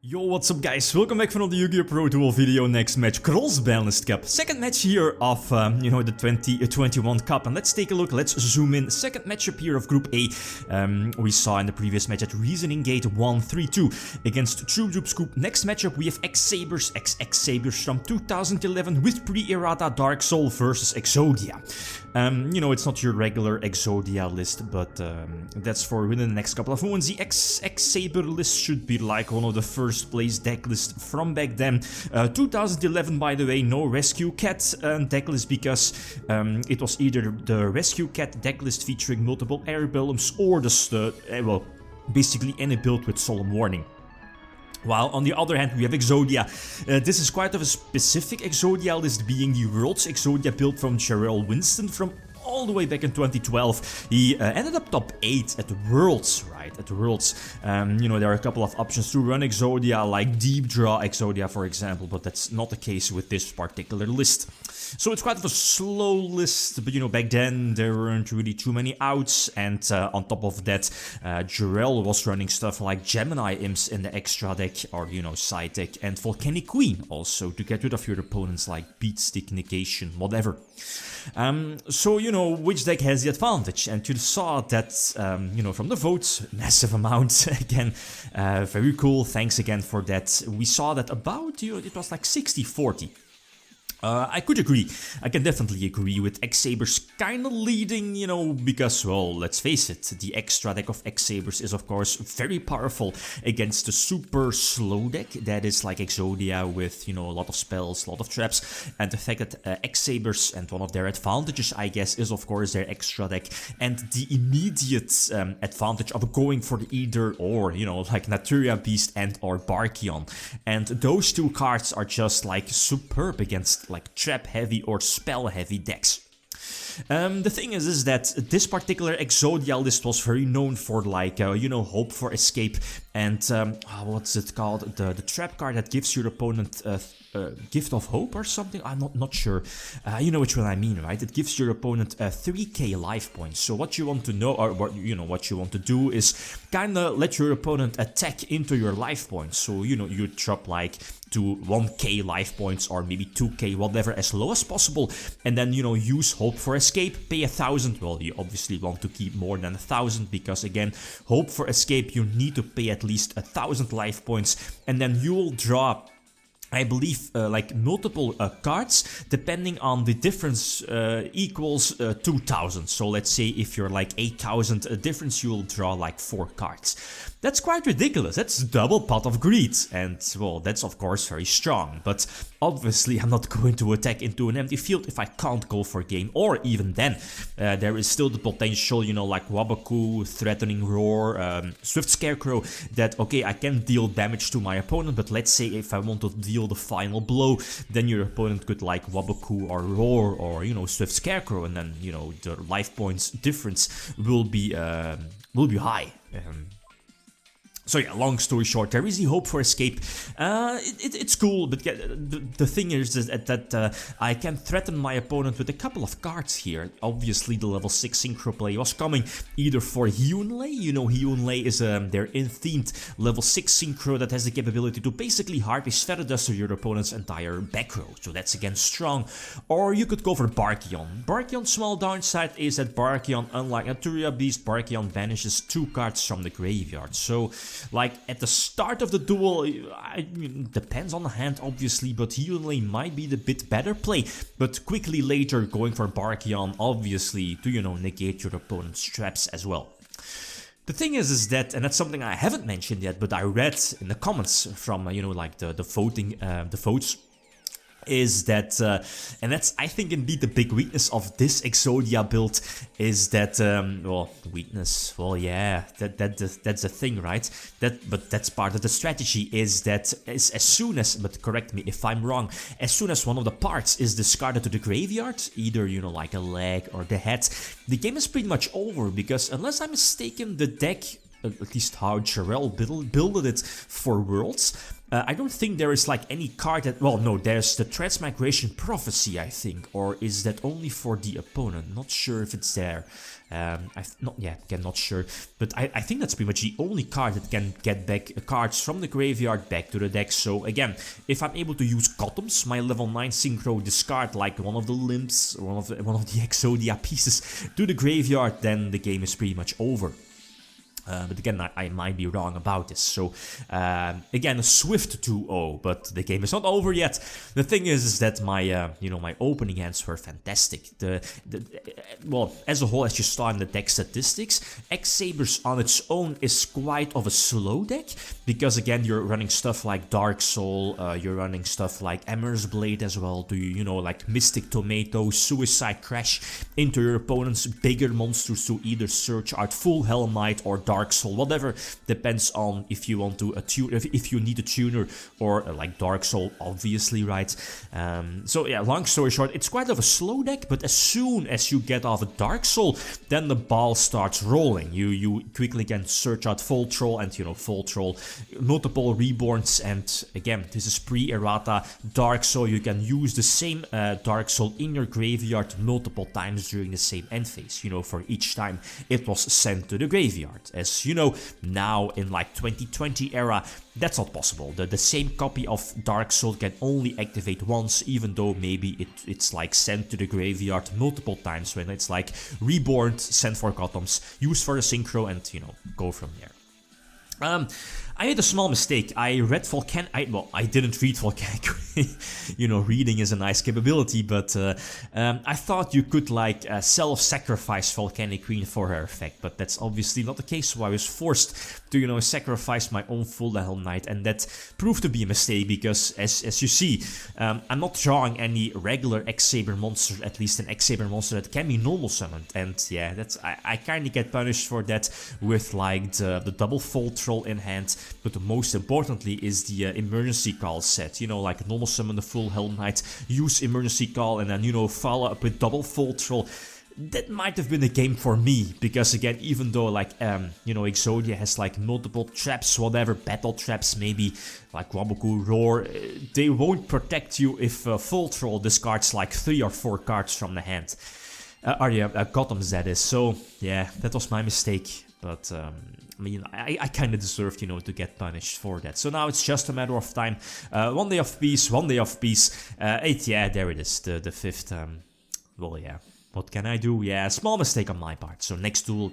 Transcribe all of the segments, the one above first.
Yo, what's up guys, welcome back for another Yugioh Pro Duel video. Next match, Cross-Banlist Cup. Second match here of, the 2021 Cup. And let's take a look, let's zoom in. Second matchup here of Group A. We saw in the previous match at Reasoning Gate 1-3-2 against Troops Group. Next matchup we have XX-Sabers, XX-Sabers from 2011 with pre-errata Dark Soul versus Exodia. It's not your regular Exodia list, but that's for within the next couple of moments. The XX-Saber list should be like one of the first place deck list from back then. 2011, by the way, no Rescue Cat deck list because it was either the Rescue Cat deck list featuring multiple air emblems or basically any build with Solemn Warning. While on the other hand we have Exodia. This is quite of a specific Exodia list, being the World's Exodia build from Jarrell Winston from all the way back in 2012. He ended up top 8 at the Worlds, right? At the Worlds. There are a couple of options to run Exodia, like Deep Draw Exodia for example, but that's not the case with this particular list. So it's quite of a slow list, but back then there weren't really too many outs, and on top of that, Jarrell was running stuff like Gemini Imps in the extra deck, or side deck, and Volcanic Queen also, to get rid of your opponents like Beat Stick, Negation, whatever. Which deck has the advantage? And you saw that, from the votes, massive amount, again, very cool, thanks again for that. We saw that about, it was like 60-40. I could agree. I can definitely agree with X-Sabers kinda leading, because, well, let's face it, the extra deck of X-Sabers is of course very powerful against the super slow deck that is like Exodia with, a lot of spells, a lot of traps, and the fact that X-Sabers, and one of their advantages, I guess, is of course their extra deck, and the immediate advantage of going for the either or, like Naturia Beast and or Barkion. And those two cards are just like superb against like trap heavy or spell heavy decks. The thing is that this particular Exodia list was very known for like, Hope for Escape and, what's it called? The trap card that gives your opponent Gift of Hope or something? I'm not sure. You know which one I mean, right? It gives your opponent 3k life points. So what you want to know, or what you want to do is kinda let your opponent attack into your life points. So, you drop like to 1k life points or maybe 2k, whatever, as low as possible, and then use Hope for Escape, pay 1,000. Well, you obviously want to keep more than 1,000 because again, Hope for Escape, you need to pay at least 1,000 life points, and then you will draw, I believe, like multiple cards, depending on the difference equals 2,000. So let's say if you're like 8,000 difference, you will draw like 4 cards. That's quite ridiculous. That's double Pot of Greed. And, well, that's of course very strong. But obviously I'm not going to attack into an empty field if I can't go for game. Or even then, there is still the potential, like Waboku, Threatening Roar, Swift Scarecrow, that, okay, I can deal damage to my opponent, but let's say if I want to deal the final blow, then your opponent could like Waboku or Roar or, Swift Scarecrow, and then, the life points difference will be high. So yeah, long story short, there is the Hope for Escape. It's cool, but the thing is that I can threaten my opponent with a couple of cards here. Obviously, the level 6 Synchro play was coming either for Hyunlei. Hyunlei is their in-themed level 6 Synchro that has the capability to basically Harvest Feather Duster your opponent's entire back row. So that's again strong. Or you could go for Barkion. Barkion's small downside is that Barkion, unlike Naturia Beast, Barkion banishes 2 cards from the graveyard. So, like, at the start of the duel, depends on the hand obviously, but Hyunlei might be the bit better play, but quickly later going for Barkion obviously to, negate your opponent's traps as well. The thing is that, and that's something I haven't mentioned yet, but I read in the comments from, like the votes, is that, and that's, I think, indeed the big weakness of this Exodia build, is that, that's a thing, right? But that's part of the strategy, is that as soon as, but correct me if I'm wrong, as soon as one of the parts is discarded to the graveyard, either, like a leg or the head, the game is pretty much over, because unless I'm mistaken, the deck at least how Jarrell builded it for Worlds. I don't think there is like any card that, well, no, there's the Transmigration Prophecy, I think, or is that only for the opponent? Not sure if it's there. Again, not sure, but I think that's pretty much the only card that can get back cards from the graveyard back to the deck. So again, if I'm able to use GOTTOMS, my level 9 synchro, discard like one of the limbs, or one of the Exodia pieces to the graveyard, then the game is pretty much over. But again, I might be wrong about this. So again, a swift 2-0, but the game is not over yet. The thing is that my my opening hands were fantastic. Well, as a whole, as you saw in the deck statistics, X-Sabers on its own is quite of a slow deck, because again, you're running stuff like Dark Soul, you're running stuff like Emmer's Blade as well. Do you know, like Mystic Tomato, Suicide Crash into your opponent's bigger monsters to either search out Full Hellmite or Dark Soul, whatever, depends on if you want to if you need a tuner, or like Dark Soul, obviously, right? So yeah, long story short, it's quite of a slow deck, but as soon as you get off a Dark Soul, then the ball starts rolling. You quickly can search out Full Troll, and Full Troll, multiple Reborns, and again, this is pre-errata Dark Soul. You can use the same Dark Soul in your graveyard multiple times during the same end phase, for each time it was sent to the graveyard. As you know, now in like 2020 era, that's not possible. The same copy of Dark Soul can only activate once, even though maybe it's like sent to the graveyard multiple times, when it's like reborn, sent for GOTTOMS, used for the synchro, and go from there. I made a small mistake. I read I didn't read Volcanic Queen. Reading is a nice capability, but I thought you could like self-sacrifice Volcanic Queen for her effect, but that's obviously not the case, so I was forced to, sacrifice my own Full Helm Knight, and that proved to be a mistake, because as you see, I'm not drawing any regular X-Saber monster, at least an X-Saber monster that can be normal summoned, and yeah, I kinda get punished for that with like the double Full Troll in hand. But most importantly is the emergency call set, like normal summon the Full Helm Knight, use emergency call, and then, follow up with double Full Troll. That might have been a game for me, because again, even though like, Exodia has like multiple traps, whatever, battle traps maybe, like Waboku, Roar, they won't protect you if Full Troll discards like 3 or 4 cards from the hand. GOTTOMS, that is. So yeah, that was my mistake, but I kind of deserved, to get punished for that. So now it's just a matter of time. One day of peace, 8, yeah, there it is, the 5th. Well, yeah, what can I do? Yeah, small mistake on my part. So next duel.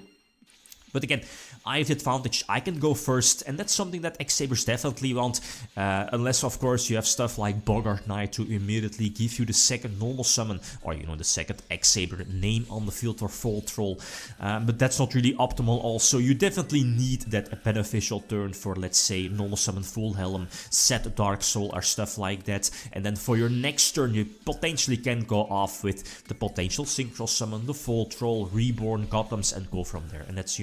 But again, I have the advantage, I can go first, and that's something that X-Sabers definitely want, unless of course you have stuff like Bogart Knight to immediately give you the second normal summon, or the second X-Saber name on the field for Full Troll, but that's not really optimal also. You definitely need that beneficial turn for, let's say, normal summon Full Helm, set Dark Soul or stuff like that, and then for your next turn you potentially can go off with the potential synchro summon, the Full Troll, Reborn, GOTTOMS, and go from there. And that's,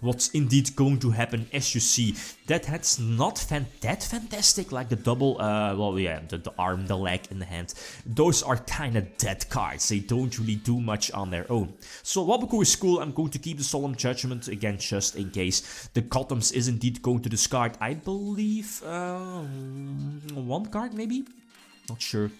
what's indeed going to happen. As you see, that hand's not that fantastic, like the double, the arm, the leg, and the hand. Those are kind of dead cards. They don't really do much on their own. So Waboku is cool. I'm going to keep the Solemn Judgment, again, just in case. The GOTTOMS is indeed going to discard, I believe, 1 card maybe? Not sure.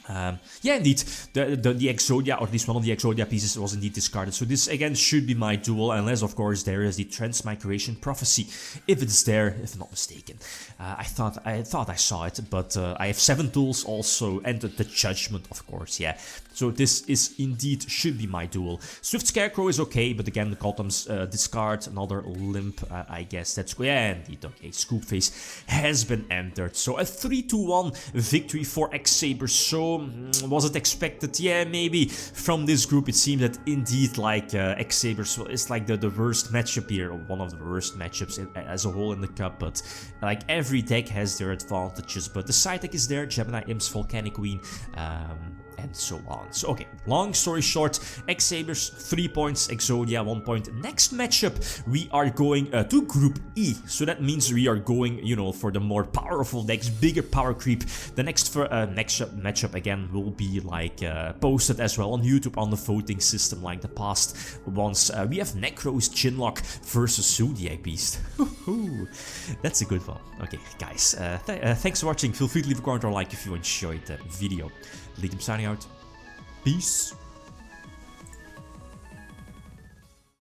Yeah, indeed, the Exodia, or at least one of the Exodia pieces, was indeed discarded. So this, again, should be my duel, unless, of course, there is the Transmigration Prophecy, if it's there, if I'm not mistaken. I thought I saw it, but I have 7 tools also, and the Judgment, of course, yeah. So this is indeed, should be my duel. Swift Scarecrow is okay, but again, the GOTTOMS discard, another limp, I guess that's, yeah, indeed, okay. Scoop Phase has been entered. So a 3-1 victory for X-Sabers. So was it expected? Yeah, maybe. From this group, it seemed that indeed, like, X-Sabers is like the worst matchup here, or one of the worst matchups as a whole in the cup, but like every deck has their advantages. But the side deck is there, Gemini Imps, Volcanic Queen, and so on. So okay, long story short, X-Sabers 3 points, Exodia 1 point. Next matchup, we are going to Group E. So that means we are going, you know, for the more powerful decks, bigger power creep. The next matchup again will be like posted as well on YouTube on the voting system like the past ones. We have Necro's Chinlock versus Zodiac Beast. That's a good one. Okay, guys, thanks for watching. Feel free to leave a comment or like if you enjoyed the video. Lithium signing out. Peace.